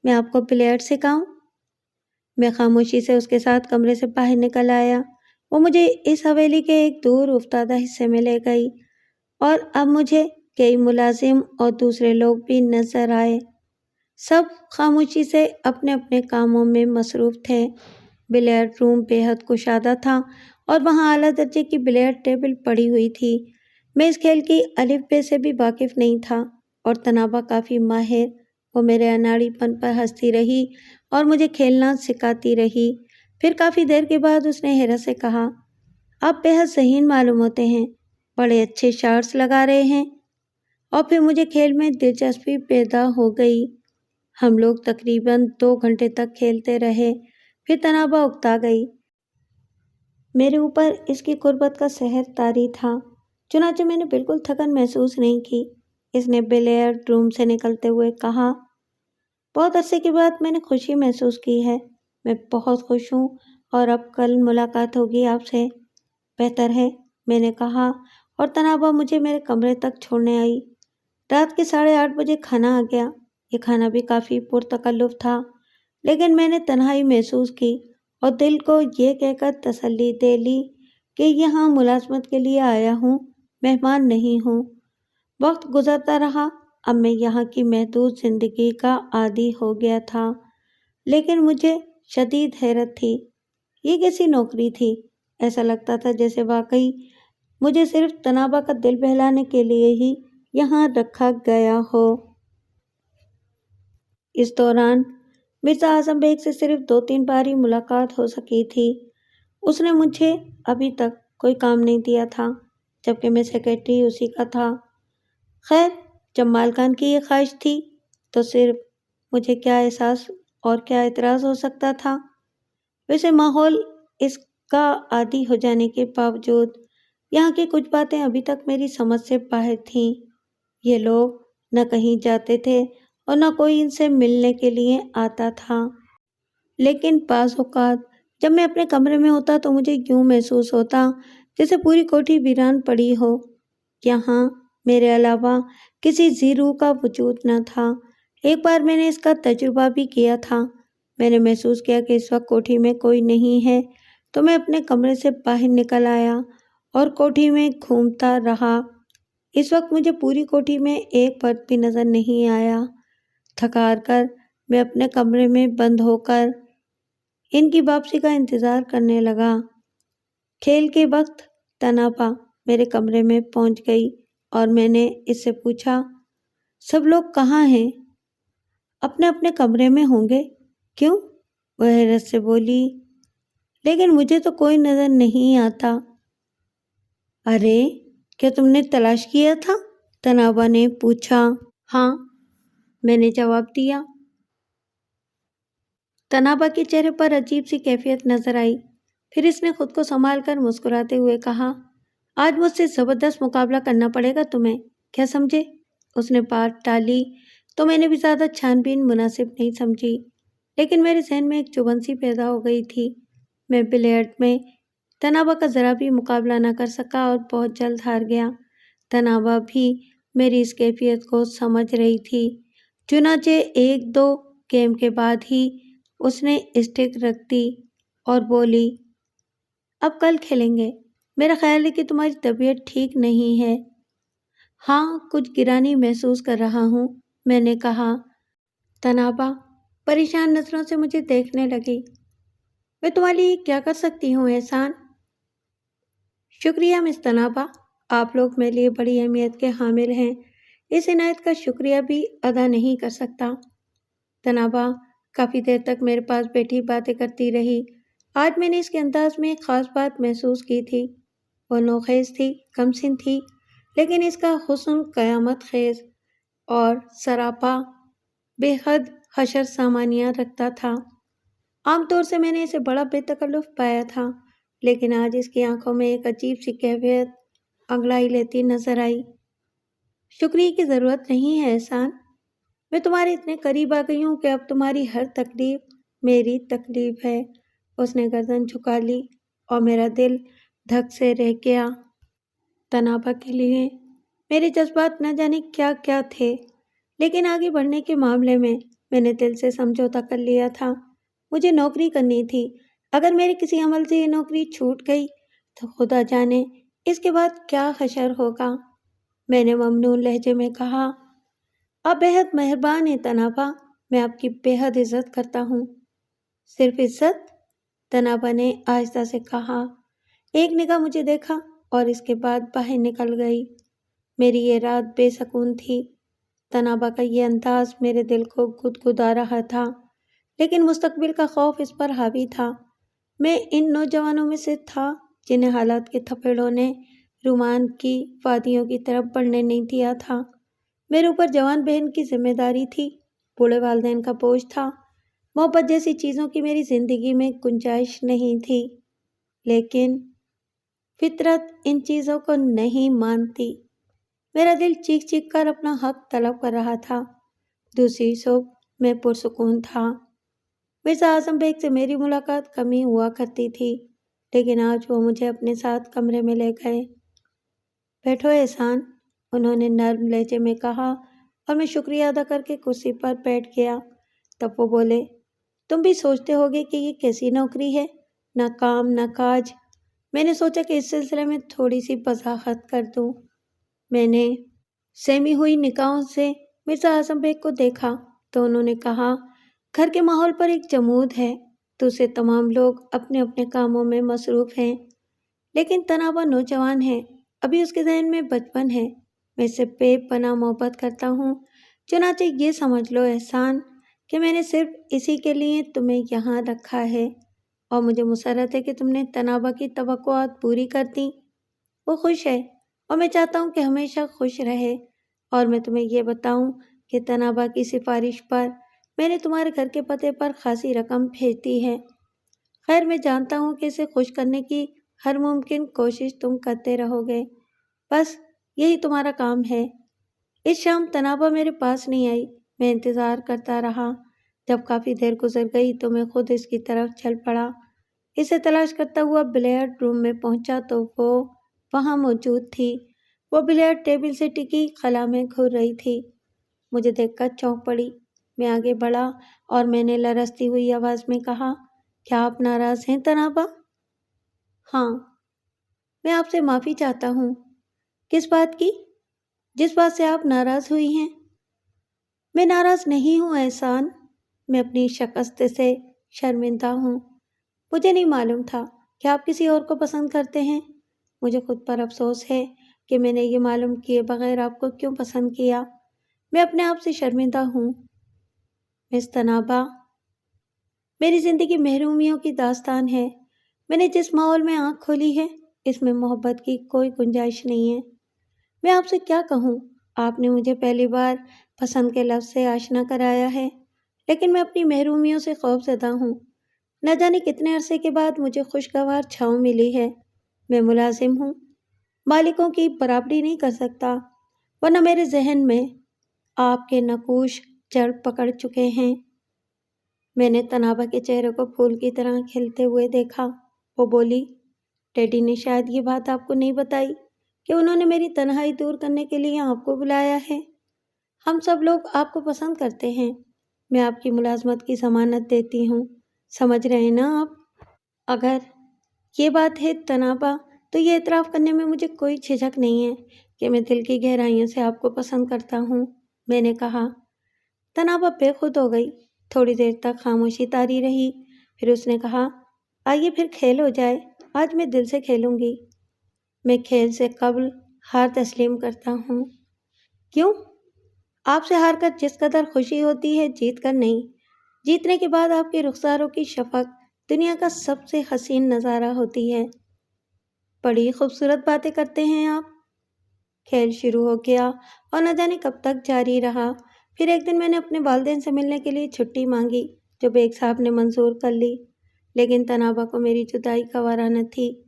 Speaker 1: میں آپ کو بلیئرڈ سکھاؤں۔ میں خاموشی سے اس کے ساتھ کمرے سے باہر نکل آیا۔ وہ مجھے اس حویلی کے ایک دور افتادہ حصے میں لے گئی اور اب مجھے کئی ملازم اور دوسرے لوگ بھی نظر آئے۔ سب خاموشی سے اپنے اپنے کاموں میں مصروف تھے۔ بلیئرڈ روم بے حد کشادہ تھا اور وہاں اعلیٰ درجے کی بلیئرڈ ٹیبل پڑی ہوئی تھی۔ میں اس کھیل کی الف بے سے بھی واقف نہیں تھا اور تنابا کافی ماہر۔ وہ میرے اناڑی پن پر ہنستی رہی اور مجھے کھیلنا سکھاتی رہی۔ پھر کافی دیر کے بعد اس نے حیرت سے کہا، آپ بے حد ذہین معلوم ہوتے ہیں، بڑے اچھے شاٹس لگا رہے ہیں۔ اور پھر مجھے کھیل میں دلچسپی پیدا ہو گئی۔ ہم لوگ تقریباً 2 گھنٹے تک کھیلتے رہے۔ پھر تنابا اکتا گئی۔ میرے اوپر اس کی قربت کا سحر طاری تھا، چنانچہ میں نے بالکل تھکن محسوس نہیں کی۔ اس نے بلیئرڈ روم سے نکلتے ہوئے کہا، بہت عرصے کے بعد میں نے خوشی محسوس کی ہے۔ میں بہت خوش ہوں اور اب کل ملاقات ہوگی آپ سے۔ بہتر ہے، میں نے کہا، اور تنابا مجھے میرے کمرے تک چھوڑنے آئی۔ رات کے 8:30 بجے کھانا آ گیا۔ یہ کھانا بھی کافی پرتکلف تھا، لیکن میں نے تنہائی محسوس کی اور دل کو یہ کہہ کر تسلی دے لی کہ یہاں ملازمت کے لیے آیا ہوں، مہمان نہیں ہوں۔ وقت گزرتا رہا۔ اب میں یہاں کی محدود زندگی کا عادی ہو گیا تھا، لیکن مجھے شدید حیرت تھی۔ یہ کیسی نوکری تھی؟ ایسا لگتا تھا جیسے واقعی مجھے صرف تنابا کا دل بہلانے کے لیے ہی یہاں رکھا گیا ہو۔ اس دوران مرزا اعظم بیگ سے صرف 2-3 بار ہی ملاقات ہو سکی تھی۔ اس نے مجھے ابھی تک کوئی کام نہیں دیا تھا، جبکہ میں سیکرٹری اسی کا تھا۔ خیر، جب مالکان کی یہ خواہش تھی تو صرف مجھے کیا احساس اور کیا اعتراض ہو سکتا تھا؟ ویسے ماحول اس کا عادی ہو جانے کے باوجود یہاں کی کچھ باتیں ابھی تک میری سمجھ سے باہر تھیں۔ یہ لوگ نہ کہیں جاتے تھے اور نہ کوئی ان سے ملنے کے لیے آتا تھا۔ لیکن بعض اوقات جب میں اپنے کمرے میں ہوتا تو مجھے یوں محسوس ہوتا جیسے پوری کوٹھی ویران پڑی ہو۔ یہاں میرے علاوہ کسی ذی روح کا وجود نہ تھا۔ ایک بار میں نے اس کا تجربہ بھی کیا تھا۔ میں نے محسوس کیا کہ اس وقت کوٹھی میں کوئی نہیں ہے، تو میں اپنے کمرے سے باہر نکل آیا اور کوٹھی میں گھومتا رہا۔ اس وقت مجھے پوری کوٹھی میں ایک فرد بھی نظر نہیں آیا۔ تھک ہار کر میں اپنے کمرے میں بند ہو کر ان کی واپسی کا انتظار کرنے لگا۔ کھیل کے وقت تنابا میرے کمرے میں پہنچ گئی اور میں نے اس سے پوچھا، سب لوگ کہاں ہیں؟ اپنے اپنے کمرے میں ہوں گے۔ کیوں؟ وہ حیرت سے بولی، لیکن مجھے تو کوئی نظر نہیں آتا۔ ارے، کیا تم نے تلاش کیا تھا؟ تنابا نے پوچھا۔ ہاں، میں نے جواب دیا۔ تنابا کے چہرے پر عجیب سی کیفیت نظر آئی۔ پھر اس نے خود کو سنبھال کر مسکراتے ہوئے کہا، آج مجھ سے زبردست مقابلہ کرنا پڑے گا تمہیں، کیا سمجھے؟ اس نے بات ٹالی تو میں نے بھی زیادہ چھان بین مناسب نہیں سمجھی، لیکن میرے ذہن میں ایک چبھن سی پیدا ہو گئی تھی۔ میں بلیئرڈ میں تنابا کا ذرا بھی مقابلہ نہ کر سکا اور بہت جلد ہار گیا۔ تنابا بھی میری اس کیفیت کو سمجھ رہی تھی، چنانچہ 1-2 گیم کے بعد ہی اس نے اسٹک رکھ دی اور بولی، اب کل کھیلیں گے۔ میرا خیال ہے کہ تمہاری طبیعت ٹھیک نہیں ہے۔ ہاں، کچھ گرانی محسوس کر رہا ہوں، میں نے کہا۔ تنابا پریشان نظروں سے مجھے دیکھنے لگی۔ میں تمہارے لیے کیا کر سکتی ہوں احسان؟ شکریہ مس تنابا، آپ لوگ میرے لیے بڑی اہمیت کے حامل ہیں، اس عنایت کا شکریہ بھی ادا نہیں کر سکتا۔ تنابا کافی دیر تک میرے پاس بیٹھی باتیں کرتی رہی۔ آج میں نے اس کے انداز میں ایک خاص بات محسوس کی تھی۔ وہ نوخیز تھی، کم سن تھی، لیکن اس کا حسن قیامت خیز اور سراپا بے حد حشر سامانیہ رکھتا تھا۔ عام طور سے میں نے اسے بڑا بے تکلف پایا تھا، لیکن آج اس کی آنکھوں میں ایک عجیب سی کیفیت انگڑائی لیتی نظر آئی۔ شکریہ کی ضرورت نہیں ہے احسان، میں تمہارے اتنے قریب آ گئی ہوں کہ اب تمہاری ہر تکلیف میری تکلیف ہے۔ اس نے گردن جھکا لی اور میرا دل دھک سے رہ گیا۔ تنابا کے لیے میرے جذبات نہ جانے کیا کیا تھے، لیکن آگے بڑھنے کے معاملے میں نے دل سے سمجھوتا کر لیا تھا۔ مجھے نوکری کرنی تھی۔ اگر میرے کسی عمل سے یہ نوکری چھوٹ گئی تو خدا جانے اس کے بعد کیا حشر ہوگا۔ میں نے ممنون لہجے میں کہا، آپ بےحد مہربان ہیں تنابا، میں آپ کی بےحد عزت کرتا ہوں۔ صرف عزت؟ تنابا نے آہستہ سے کہا۔ ایک نگاہ مجھے دیکھا اور اس کے بعد باہر نکل گئی۔ میری یہ رات بے سکون تھی۔ تنابا کا یہ انداز میرے دل کو گدگدا رہا تھا، لیکن مستقبل کا خوف اس پر حاوی تھا۔ میں ان نوجوانوں میں سے تھا جنہیں حالات کے تھپیڑوں نے رومان کی وادیوں کی طرف بڑھنے نہیں دیا تھا۔ میرے اوپر جوان بہن کی ذمہ داری تھی، بوڑھے والدین کا بوجھ تھا، محبت جیسی چیزوں کی میری زندگی میں گنجائش نہیں تھی، لیکن فطرت ان چیزوں کو نہیں مانتی۔ میرا دل چیخ چیخ کر اپنا حق طلب کر رہا تھا۔ دوسری صبح میں پرسکون تھا۔ مرزا اعظم بیگ سے میری ملاقات کم ہی ہوا کرتی تھی، لیکن آج وہ مجھے اپنے ساتھ کمرے میں لے گئے۔ بیٹھو احسان، انہوں نے نرم لہجے میں کہا اور میں شکریہ ادا کر کے کرسی پر بیٹھ گیا۔ تب وہ بولے، تم بھی سوچتے ہوگے کہ یہ کیسی نوکری ہے، نہ کام نہ کاج۔ میں نے سوچا کہ اس سلسلے میں تھوڑی سی وضاحت کر دوں۔ میں نے سہمی ہوئی نگاہوں سے مرزا اعظم بیگ کو دیکھا تو انہوں نے کہا، گھر کے ماحول پر ایک جمود ہے، دوسرے تمام لوگ اپنے اپنے کاموں میں مصروف ہیں، لیکن تنابا نوجوان ہے، ابھی اس کے ذہن میں بچپن ہے۔ میں اس سے بے پناہ محبت کرتا ہوں، چنانچہ یہ سمجھ لو احسان کہ میں نے صرف اسی کے لیے تمہیں یہاں رکھا ہے، اور مجھے مسرت ہے کہ تم نے تنابا کی توقعات پوری کر دیں۔ وہ خوش ہے اور میں چاہتا ہوں کہ ہمیشہ خوش رہے، اور میں تمہیں یہ بتاؤں کہ تنابا کی سفارش پر میں نے تمہارے گھر کے پتے پر خاصی رقم بھیج دی ہے۔ خیر، میں جانتا ہوں کہ اسے خوش کرنے کی ہر ممکن کوشش تم کرتے رہو گے، بس یہی تمہارا کام ہے۔ اس شام تنابا میرے پاس نہیں آئی، میں انتظار کرتا رہا۔ جب کافی دیر گزر گئی تو میں خود اس کی طرف چل پڑا۔ اسے تلاش کرتا ہوا بلیئرڈ روم میں پہنچا تو وہ وہاں موجود تھی۔ وہ بلیئرڈ ٹیبل سے ٹکی خلا میں گھور رہی تھی۔ مجھے دیکھ کر چونک پڑی۔ میں آگے بڑھا اور میں نے لرزتی ہوئی آواز میں کہا، کیا آپ ناراض ہیں تنابا؟ ہاں، میں آپ سے معافی چاہتا ہوں۔ کس بات کی؟ جس بات سے آپ ناراض ہوئی ہیں۔ میں ناراض نہیں ہوں احسان، میں اپنی شکست سے شرمندہ ہوں۔ مجھے نہیں معلوم تھا کہ آپ کسی اور کو پسند کرتے ہیں۔ مجھے خود پر افسوس ہے کہ میں نے یہ معلوم کیے بغیر آپ کو کیوں پسند کیا۔ میں اپنے آپ سے شرمندہ ہوں۔ مس تنابا، میری زندگی محرومیوں کی داستان ہے۔ میں نے جس ماحول میں آنکھ کھولی ہے اس میں محبت کی کوئی گنجائش نہیں ہے۔ میں آپ سے کیا کہوں، آپ نے مجھے پہلی بار پسند کے لفظ سے آشنا کرایا ہے، لیکن میں اپنی محرومیوں سے خوف زدہ ہوں۔ نہ جانے کتنے عرصے کے بعد مجھے خوشگوار چھاؤں ملی ہے۔ میں ملازم ہوں، مالکوں کی برابری نہیں کر سکتا، ورنہ میرے ذہن میں آپ کے نقوش جڑ پکڑ چکے ہیں۔ میں نے تنابا کے چہرے کو پھول کی طرح کھلتے ہوئے دیکھا۔ وہ بولی، ڈیڈی نے شاید یہ بات آپ کو نہیں بتائی کہ انہوں نے میری تنہائی دور کرنے کے لیے آپ کو بلایا ہے۔ ہم سب لوگ آپ کو پسند کرتے ہیں۔ میں آپ کی ملازمت کی ضمانت دیتی ہوں، سمجھ رہے ہیں نا آپ؟ اگر یہ بات ہے تنابا، تو یہ اعتراف کرنے میں مجھے کوئی جھجک نہیں ہے کہ میں دل کی گہرائیوں سے آپ کو پسند کرتا ہوں، میں نے کہا۔ تنابا بے خود ہو گئی۔ تھوڑی دیر تک خاموشی طاری رہی، پھر اس نے کہا، آئیے پھر کھیل ہو جائے، آج میں دل سے کھیلوں گی۔ میں کھیل سے قبل ہار تسلیم کرتا ہوں۔ کیوں؟ آپ سے ہار کر جس قدر خوشی ہوتی ہے جیت کر نہیں۔ جیتنے کے بعد آپ کے رخساروں کی شفق دنیا کا سب سے حسین نظارہ ہوتی ہے۔ بڑی خوبصورت باتیں کرتے ہیں آپ۔ کھیل شروع ہو گیا اور نہ جانے کب تک جاری رہا۔ پھر ایک دن میں نے اپنے والدین سے ملنے کے لیے چھٹی مانگی، جو بیگ صاحب نے منظور کر لی، لیکن تنابا کو میری جدائی گوارا نہ تھی۔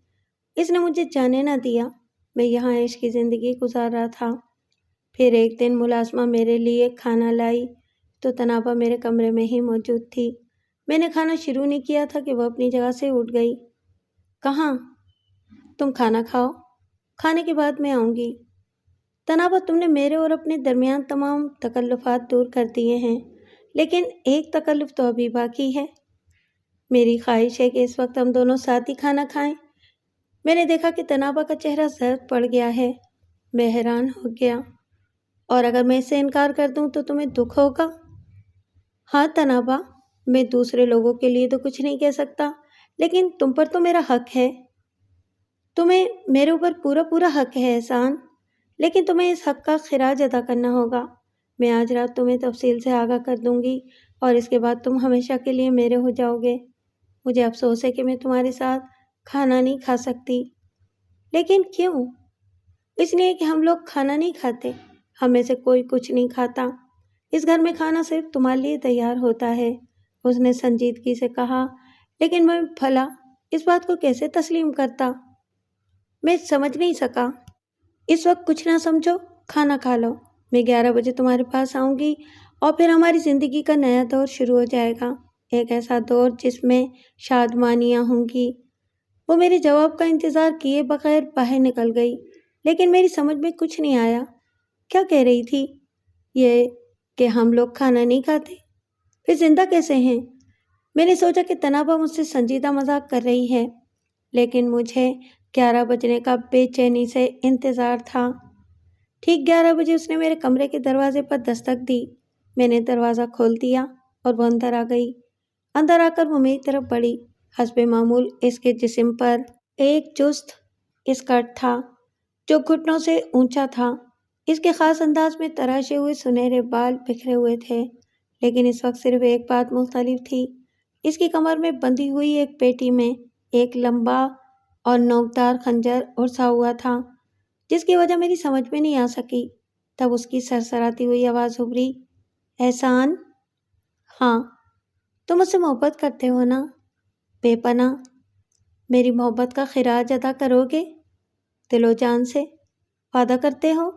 Speaker 1: اس نے مجھے جانے نہ دیا۔ میں یہاں عیش کی زندگی گزار رہا تھا۔ پھر ایک دن ملازمہ میرے لیے کھانا لائی تو تنابا میرے کمرے میں ہی موجود تھی۔ میں نے کھانا شروع نہیں کیا تھا کہ وہ اپنی جگہ سے اٹھ گئی۔ کہاں؟ تم کھانا کھاؤ، کھانے کے بعد میں آؤں گی۔ تنابا، تم نے میرے اور اپنے درمیان تمام تکلفات دور کر دیے ہیں، لیکن ایک تکلف تو ابھی باقی ہے۔ میری خواہش ہے کہ اس وقت ہم دونوں ساتھ ہی کھانا کھائیں۔ میں نے دیکھا کہ تنابا کا چہرہ زرد پڑ گیا ہے۔ میں حیران ہو گیا۔ اور اگر میں اس سے انکار کر دوں تو تمہیں دکھ ہوگا؟ ہاں تنابا، میں دوسرے لوگوں کے لیے تو کچھ نہیں کہہ سکتا، لیکن تم پر تو میرا حق ہے۔ تمہیں میرے اوپر پورا پورا حق ہے احسان، لیکن تمہیں اس حق کا خراج ادا کرنا ہوگا۔ میں آج رات تمہیں تفصیل سے آگاہ کر دوں گی اور اس کے بعد تم ہمیشہ کے لیے میرے ہو جاؤ گے۔ مجھے افسوس ہے کہ میں تمہارے ساتھ کھانا نہیں کھا سکتی۔ لیکن کیوں؟ اس لیے کہ ہم لوگ کھانا نہیں کھاتے، ہم میں سے کوئی کچھ نہیں کھاتا۔ اس گھر میں کھانا صرف تمہارے لیے تیار ہوتا ہے، اس نے سنجیدگی سے کہا۔ لیکن میں بھلا اس بات کو کیسے تسلیم کرتا؟ میں سمجھ نہیں سکا۔ اس وقت کچھ نہ سمجھو، کھانا کھا لو۔ میں 11 بجے تمہارے پاس آؤں گی اور پھر ہماری زندگی کا نیا دور شروع ہو جائے گا، ایک ایسا دور جس میں شادمانیاں ہوں گی۔ وہ میرے جواب کا انتظار کیے بغیر باہر نکل گئی، لیکن میری سمجھ میں کچھ نہیں آیا۔ کیا کہہ رہی تھی؟ یہ کہ ہم لوگ کھانا نہیں کھاتے، پھر زندہ کیسے ہیں؟ میں نے سوچا کہ تنابا مجھ سے سنجیدہ مذاق کر رہی ہے، لیکن مجھے 11 بجنے کا بے چینی سے انتظار تھا۔ ٹھیک 11 بجے اس نے میرے کمرے کے دروازے پر دستک دی۔ میں نے دروازہ کھول دیا اور وہ اندر آ گئی۔ اندر آ کر وہ میری طرف بڑھی۔ حسب معمول اس کے جسم پر ایک چست اسکرٹ تھا جو گھٹنوں سے اونچا تھا۔ اس کے خاص انداز میں تراشے ہوئے سنہرے بال بکھرے ہوئے تھے، لیکن اس وقت صرف ایک بات مختلف تھی۔ اس کی کمر میں بندھی ہوئی ایک پیٹی میں ایک لمبا اور نوکدار خنجر ارسا ہوا تھا، جس کی وجہ میری سمجھ میں نہیں آ سکی۔ تب اس کی سرسراتی ہوئی آواز ابھری، احسان؟ ہاں، تم مجھ سے محبت کرتے ہو نا؟ بے پناہ۔ میری محبت کا خراج ادا کرو گے؟ دل و جان سے وعدہ کرتے ہو؟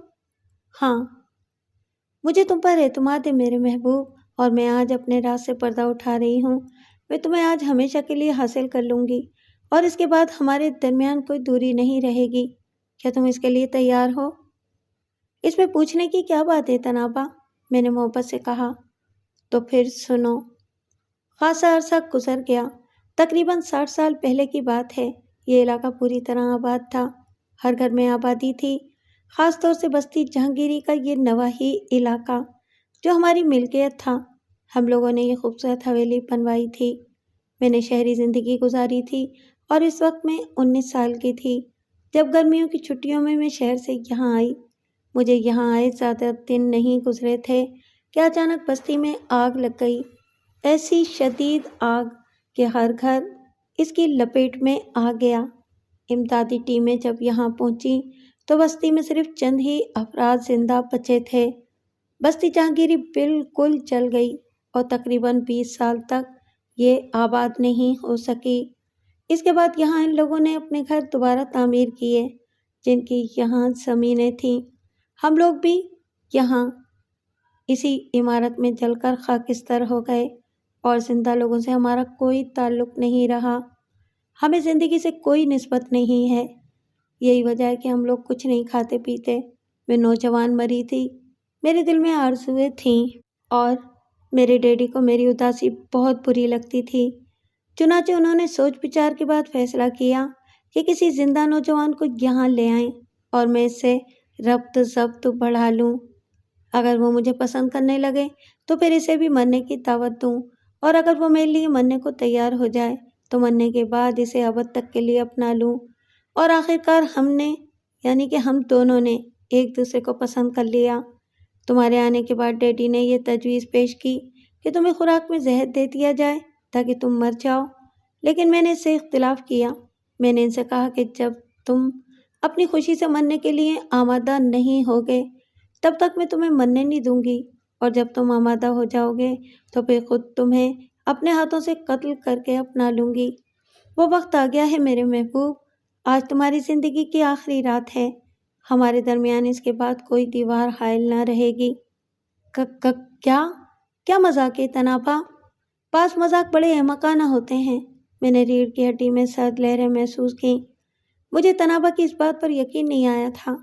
Speaker 1: ہاں، مجھے تم پر اعتماد ہے میرے محبوب، اور میں آج اپنے راز سے پردہ اٹھا رہی ہوں۔ میں تمہیں آج ہمیشہ کے لیے حاصل کر لوں گی، اور اس کے بعد ہمارے درمیان کوئی دوری نہیں رہے گی۔ کیا تم اس کے لیے تیار ہو؟ اس میں پوچھنے کی کیا بات ہے تنابا؟ میں نے محبت سے کہا۔ تو پھر سنو۔ خاصا عرصہ گزر گیا، تقریباً 60 سال پہلے کی بات ہے۔ یہ علاقہ پوری طرح آباد تھا، ہر گھر میں آبادی تھی، خاص طور سے بستی جہانگیری کا یہ نواحی علاقہ جو ہماری ملکیت تھا۔ ہم لوگوں نے یہ خوبصورت حویلی بنوائی تھی۔ میں نے شہری زندگی گزاری تھی اور اس وقت میں 19 سال کی تھی جب گرمیوں کی چھٹیوں میں شہر سے یہاں آئی۔ مجھے یہاں آئے زیادہ دن نہیں گزرے تھے کہ اچانک بستی میں آگ لگ گئی، ایسی شدید آگ کہ ہر گھر اس کی لپیٹ میں آ گیا۔ امدادی ٹیمیں جب یہاں پہنچیں تو بستی میں صرف چند ہی افراد زندہ بچے تھے۔ بستی جہانگیری بالکل جل گئی اور تقریباً 20 سال تک یہ آباد نہیں ہو سکی۔ اس کے بعد یہاں ان لوگوں نے اپنے گھر دوبارہ تعمیر کیے جن کی یہاں زمینیں تھیں۔ ہم لوگ بھی یہاں اسی عمارت میں جل کر خاکستر ہو گئے اور زندہ لوگوں سے ہمارا کوئی تعلق نہیں رہا۔ ہمیں زندگی سے کوئی نسبت نہیں ہے۔ یہی وجہ ہے کہ ہم لوگ کچھ نہیں کھاتے پیتے۔ میں نوجوان مری تھی، میرے دل میں آرزویں تھیں اور میرے ڈیڈی کو میری اداسی بہت بری لگتی تھی۔ چنانچہ انہوں نے سوچ بچار کے بعد فیصلہ کیا کہ کسی زندہ نوجوان کو یہاں لے آئیں اور میں اس سے ربط ضبط بڑھا لوں۔ اگر وہ مجھے پسند کرنے لگے تو پھر اسے بھی مرنے کی دعوت دوں، اور اگر وہ میرے لیے مرنے کو تیار ہو جائے تو مرنے کے بعد اسے ابد تک کے لیے اپنا لوں۔ اور آخرکار ہم نے، یعنی کہ ہم دونوں نے ایک دوسرے کو پسند کر لیا۔ تمہارے آنے کے بعد ڈیڈی نے یہ تجویز پیش کی کہ تمہیں خوراک میں زہر دے دیا جائے تاکہ تم مر جاؤ، لیکن میں نے اس سے اختلاف کیا۔ میں نے ان سے کہا کہ جب تم اپنی خوشی سے مرنے کے لیے آمادہ نہیں ہوگے تب تک میں تمہیں مرنے نہیں دوں گی، اور جب تم آمادہ ہو جاؤ گے تو پھر خود تمہیں اپنے ہاتھوں سے قتل کر کے اپنا لوں گی۔ وہ وقت آ گیا ہے میرے محبوب، آج تمہاری زندگی کی آخری رات ہے، ہمارے درمیان اس کے بعد کوئی دیوار حائل نہ رہے گی۔ کیا مذاق ہے تنابا؟ بعض مذاق بڑے احمقانہ ہوتے ہیں۔ میں نے ریڑھ کی ہڈی میں سرد لہریں محسوس کیں۔ مجھے تنابا کی اس بات پر یقین نہیں آیا تھا۔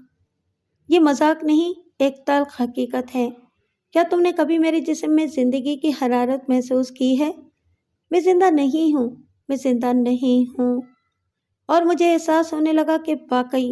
Speaker 1: یہ مذاق نہیں، ایک تلخ حقیقت ہے۔ کیا تم نے کبھی میرے جسم میں زندگی کی حرارت محسوس کی ہے؟ میں زندہ نہیں ہوں، میں زندہ نہیں ہوں۔ اور مجھے احساس ہونے لگا کہ واقعی